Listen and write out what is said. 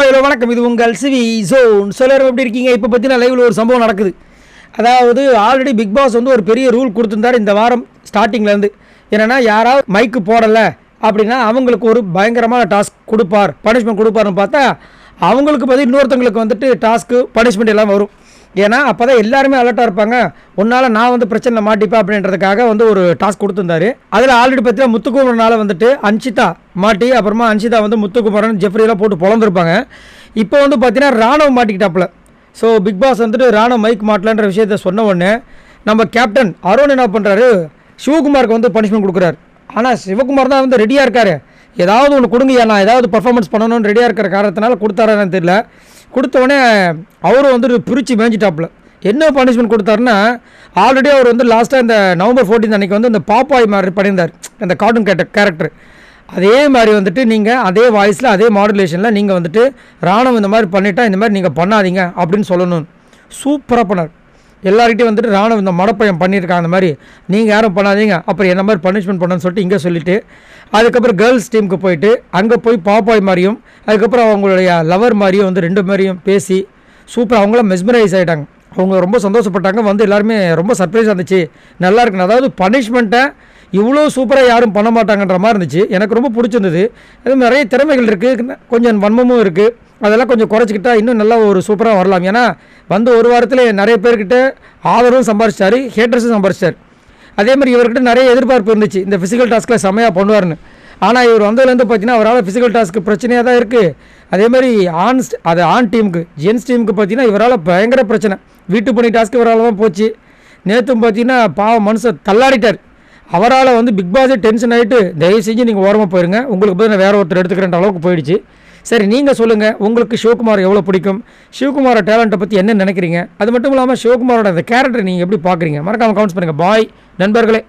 Hello வணக்கம். இது உங்கள் சிவி ஜோன். எல்லாரும் எப்படி இருக்கீங்க? இப்போ பார்த்தீங்கன்னா லைவில் ஒரு சம்பவம் நடக்குது. அதாவது ஆல்ரெடி பிக் பாஸ் வந்து ஒரு பெரிய ரூல் கொடுத்துருந்தார் இந்த வாரம் ஸ்டார்டிங்லேருந்து. என்னென்னா யாராவது மைக்கு போடலை அப்படின்னா அவங்களுக்கு ஒரு பயங்கரமான டாஸ்க் கொடுப்பார், பனிஷ்மெண்ட் கொடுப்பாருன்னு பார்த்தா அவங்களுக்கு பதில் இன்னொருத்தவங்களுக்கு வந்துட்டு டாஸ்க்கு பனிஷ்மெண்ட் எல்லாம் வரும். ஏன்னா அப்போ தான் எல்லாருமே அலர்ட்டாக இருப்பாங்க. ஒன்றால் நான் வந்து பிரச்சனை மாட்டிப்பேன் அப்படின்றதுக்காக வந்து ஒரு டாஸ்க் கொடுத்துருந்தாரு. அதில் ஆல்ரெடி பார்த்தீங்கன்னா முத்துக்குமரனால் வந்துட்டு அன்ஷிதா மாட்டி, அப்புறமா அன்ஷிதா வந்து முத்துக்குமரன் ஜெஃப்ரியெல்லாம் போட்டு பொழந்திருப்பாங்க. இப்போ வந்து பார்த்தீங்கன்னா ராணுவம் மாட்டிக்கிட்டாப்புல. ஸோ பிக் பாஸ் வந்துட்டு ராணுவ மைக் மாட்டலன்ற விஷயத்த சொன்ன உடனே நம்ம கேப்டன் அருண் என்ன பண்ணுறாரு, சிவகுமாருக்கு வந்து பனிஷ்மெண்ட் கொடுக்குறாரு. ஆனால் சிவகுமார் தான் வந்து ரெடியாக இருக்காரு, ஏதாவது ஒன்று கொடுங்கய்யா, நான் ஏதாவது பர்ஃபார்மன்ஸ் பண்ணணும்னு ரெடியாக இருக்கிற காரணத்தினால கொடுத்தாரான்னு தெரியல. கொடுத்தவொடனே அவரும் வந்துட்டு பிரித்து மேய்ஞ்சிட்டாப்புல. என்ன பனிஷ்மெண்ட் கொடுத்தாருன்னா, ஆல்ரெடி அவர் வந்து லாஸ்ட்டாக இந்த நவம்பர் 14 அன்றைக்கி வந்து இந்த பாப்பாய் மாதிரி பண்ணியிருந்தார், இந்த கார்ட்டூன் கேரக்டர். அதே மாதிரி வந்துட்டு நீங்கள் அதே வாய்ஸில் அதே மாடுலேஷனில் நீங்கள் வந்துட்டு ராணுவம் இந்த மாதிரி பண்ணிட்டா இந்த மாதிரி நீங்கள் பண்ணாதீங்க அப்படின்னு சொல்லணும். சூப்பராக பண்ணார். எல்லார்கிட்டையும் வந்துட்டு ராணுவம் இந்த மடப்பையம் பண்ணியிருக்காங்க, அந்த மாதிரி நீங்கள் யாரும் பண்ணாதீங்க, அப்புறம் என்ன மாதிரி பனிஷ்மெண்ட் பண்ணணும்னு சொல்லிட்டு இங்கே சொல்லிவிட்டு அதுக்கப்புறம் கேர்ள்ஸ் டீமுக்கு போயிட்டு அங்கே போய் பாப்பாய் மாதிரியும் அதுக்கப்புறம் அவங்களுடைய லவர் மாதிரியும் வந்து ரெண்டு மாதிரியும் பேசி சூப்பராக அவங்களாம் மெஸ்மரைஸ் ஆகிட்டாங்க. அவங்க ரொம்ப சந்தோஷப்பட்டாங்க. வந்து எல்லாருமே ரொம்ப சர்ப்ரைஸாக இருந்துச்சு, நல்லா இருக்குன்னு. அதாவது பனிஷ்மெண்ட்டை இவ்வளோ சூப்பராக யாரும் பண்ண மாட்டாங்கன்ற மாதிரி இருந்துச்சு. எனக்கு ரொம்ப பிடிச்சிருந்தது. அது நிறைய திறமைகள் இருக்குது, கொஞ்சம் வன்மமும் இருக்குது. அதெல்லாம் கொஞ்சம் குறைச்சிக்கிட்டா இன்னும் நல்லா ஒரு சூப்பராக வரலாம். ஏன்னா வந்து ஒரு வாரத்தில் நிறைய பேர்கிட்ட ஆதரவும் சம்பாரிச்சிட்டாரு, ஹேட்டர்ஸும் சம்பாரிச்சிட்டார். அதே மாதிரி இவர்கிட்ட நிறைய எதிர்பார்ப்பு இருந்துச்சு, இந்த ஃபிசிக்கல் டாஸ்கில் செம்மையாக பண்ணுவார்னு. ஆனால் இவர் வந்ததுலேருந்து பார்த்தீங்கன்னா அவரால் ஃபிசிக்கல் டாஸ்க்கு பிரச்சனையாக தான் இருக்குது. அதே மாதிரி ஆண் டீமுக்கு ஜென்ஸ் டீமுக்கு பார்த்தீங்கன்னா இவரால் பயங்கர பிரச்சனை. வீட்டு பணி டாஸ்க்கு இவரால் தான் போச்சு. நேற்றும் பார்த்தீங்கன்னா பாவம் மனுஷன் தள்ளாடிட்டார். அவரால் வந்து பிக் பாஸே டென்ஷன் ஆகிட்டு தயவு செஞ்சு நீங்கள் ஓரமாக போயிருங்க, உங்களுக்கு பதில் வேறு ஒருத்தர் எடுத்துக்கிறேன்ற அளவுக்கு போயிடுச்சு. சரி, நீங்கள் சொல்லுங்கள், உங்களுக்கு சிவகுமார் எவ்வளோ பிடிக்கும், சிவகுமாரோட டேலண்ட்டை பற்றி என்ன நினைக்கிறீங்க, அது மட்டும் இல்லாமல் சிவகுமாரோட அந்த கேரக்டரை நீங்கள் எப்படி பார்க்குறீங்க? மறக்காமல் கமெண்ட்ஸ் பண்ணுங்கள். பாய் நண்பர்களே.